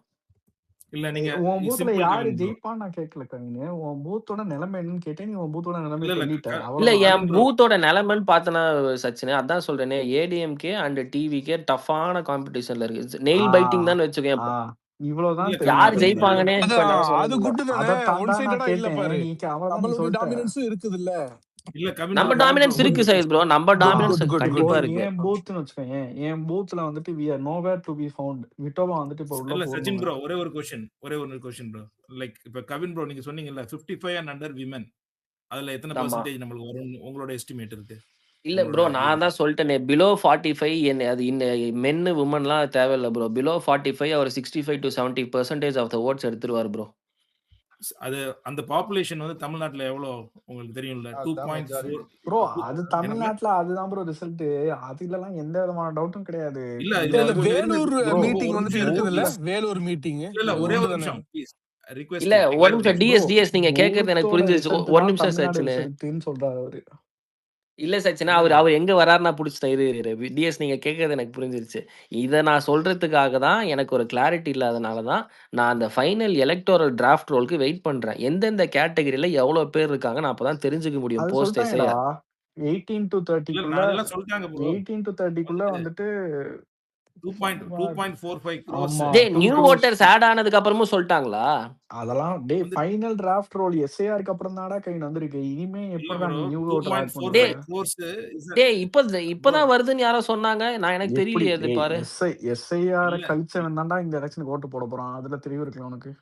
S6: இல்ல நீங்க
S1: உன் பூத்துல
S6: சிம்பிள்
S1: யாரு
S6: கவின் ப்ரோ.
S1: ஜெயிப்பான்னு நான் கேட்கல கவினு. உன் பூத்தோட நிலைமை என்னன்னு கேட்டேன். நீ உன் பூத்தோட நிலைமை
S6: இல்ல
S1: சொல்லிட்ட.
S3: இல்ல
S1: அவ்வளவுதான்.
S3: என்
S6: கவின் ப்ரோ.
S3: பூத்தோட நிலைமைன்னு பார்த்தனா சச்சினே, அதான் சொல்றேனே, ஏடிஎம்கே அண்ட் டிவிகே டஃப்பான காம்படிஷன்ல இருக்கு.
S1: ஆ,
S3: நெயில் பைட்டிங் தான் வச்சுக்கேன்.
S1: ஆ, இவ்வளவுதான்
S6: இல்ல
S1: தெரியும்
S3: யார்
S6: கவின்
S1: கவினு.
S3: ஜெயிப்பாங்கன்னே இப்ப
S2: அதான்
S3: நான்
S2: அது
S3: சொல்ல முடியல.
S2: குட்டு தானே. ஒன்
S1: அதத்தான்டா நான்
S2: சைடடா இல்ல
S1: கேட்டேன்.
S2: பாரு.
S1: நீ அவ்வளவுதான் நீ
S2: நம்மளுக்கு
S1: சொல்லிட்ட.
S2: டாமினன்ஸும் இருக்குது இல்ல.
S6: இல்ல கவின்
S3: நம்ம
S6: ப்ரோ, கவின் ப்ரோ.
S3: டாமினன்ஸ் இருக்கு சைஸ் ப்ரோ. நம்ம
S1: ஆ,
S3: டாமினன்ஸ்
S2: குட் குட்
S3: கண்டிப்பா
S1: இப்போ
S3: இருக்கு.
S1: என் பூத்துன்னு வச்சுக்கோயேன். என் பூத்துல வந்துட்டு we are nowhere to be found. Vithoba வந்துட்டு இப்போ உள்ள
S6: இல்ல சச்சின்
S1: போடணுங்க.
S6: ப்ரோ, ஒரே ஒரு கொஸ்டின் ப்ரோ. லைக் இப்ப கவின் ப்ரோ நீங்க சொன்னீங்கல்ல 55 அண்ட் அண்டர் விமன், அதுல எத்தனை
S3: ஆமா.
S6: பெர்சன்டேஜ் நம்மளுக்கு வரும் உங்களோட எஸ்டிமேட் இருக்கு?
S3: இல்ல ப்ரோ,
S6: உங்களோட
S3: நான் தான் சொல்லிட்டேனே, பிலோ 45 அது மென்னு உமன்லாம் தேவையில்ல ப்ரோ. பிலோ 45 அவர் 65 to 70% ஆஃப் த ஓட்ஸ் எடுத்துருவாரு ப்ரோ.
S6: அது அந்த பாப்புலேஷன் வந்து தமிழ்நாட்டுல எவ்வளவு உங்களுக்கு தெரியும்ல?
S7: அதான்
S6: 2.4
S7: மெஜாரிட்டி.
S1: ப்ரோ அது
S6: என்னங்க?
S1: தமிழ்நாட்டுல அதுதான் ப்ரோ ரிசல்ட். அதுலலாம் எந்த விதமான டவுட்டும் கிடையாது.
S6: இல்ல
S2: இல்ல
S6: இல்ல
S2: இல்ல
S6: கொஞ்சம் இருங்க.
S2: வேலூர்
S6: ப்ரோ
S2: மீட்டிங்
S6: ஒரு
S2: வந்துட்டு
S6: நிமிஷம் இருங்க
S2: இருக்குதுல்ல.
S6: ப்ளீஸ்.
S2: வேலூர் மீட்டிங்
S6: இல்ல ஒரே
S2: உண்டு
S6: ஒரு
S2: தானே.
S6: நிமிஷம் ப்ளீஸ்.
S3: இல்ல
S6: ரிக்வெஸ்டிங்
S3: ஒரு
S6: கிளாரிஃபை.
S3: நிமிஷம் டிஎஸ் நீங்க கேக்குறது எனக்கு
S1: பூத்தோட
S3: புரிஞ்சிருச்சு.
S1: ரிசல்ட்
S3: ஒரு
S1: தான்
S3: நிமிஷம்
S1: தமிழ்நாடு
S3: சச்சினு.
S1: ரிசல்ட்னு சொல்றாரு அவரு.
S3: இல்ல சச்சினா,
S6: இல்ல
S3: அவர்
S6: இல்ல.
S3: அவர் எங்க வராருன்னு நான் புடிச்சிட்டேன். இரு டிஎஸ் நீங்க கேட்கறது எனக்கு புரிஞ்சிருச்சு. இத நான் சொல்றதுக்காக தான், எனக்கு ஒரு கிளாரிட்டி இல்லாதனால தான் நான் அந்த ஃபைனல் எலக்டோரல் டிராஃப்ட் ரோலுக்கு வெயிட் பண்றேன். எந்தெந்த கேட்டகரியில எவ்வளவு பேர் இருக்காங்க, நான் அப்பதான் தெரிஞ்சுக்க முடியும்
S1: அது
S3: போஸ்ட்
S1: சொல்லிட்டாங்கடா.
S3: எஸ்ஐஆர்.
S1: 18 to
S6: இல்ல
S1: 30க்குள்ள
S6: அதெல்லாம் சொல்லிட்டாங்க ப்ரோ.
S1: 18 to 30க்குள்ள வந்துட்டு
S6: 2.45 crores.
S1: ஆமா
S3: டேய்
S1: 2
S3: நியூ
S1: crores.
S3: ஓட்டர்ஸ் ஆட் ஆனதுக்கு அப்புறமும் சொல்லிட்டாங்களா?
S1: அதெல்லாம் டேய்
S6: வந்து
S1: ஃபைனல் டிராஃப்ட் ரோல் எஸ்ஐஆருக்கு அப்புறம் தான்டா கைன் வந்திருக்கு. இனிமே
S6: இல்ல
S1: எப்படிடா
S6: ப்ரோ,
S1: நீ நியூ ஓட்டர் ஆட் பண்ணுவ?
S3: டேய்
S6: 2.45 crores is a
S3: டேய்
S6: ப்ரோ.
S3: இப்பதான் வருதுன்னு யாரோ சொன்னாங்க. நான் எனக்கு
S1: எப்படி
S3: தெரியலையே அது பாரு.
S1: எஸ்ஐஆர்
S6: இல்ல
S1: கழிச்சவன் தான்டா இந்த எலெக்ஷனுக்கு ஓட்டு போட போறான். அதுல தெளிவு இருக்குல்ல உனக்கு?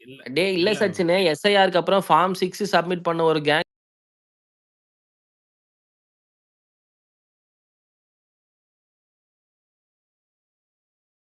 S6: இல்ல
S3: டேய் இல்ல
S6: இல்ல
S3: சச்சினு, எஸ்ஐஆருக்கு அப்புறம் ஃபார்ம் 6 சப்மிட் பண்ண ஒரு கேங்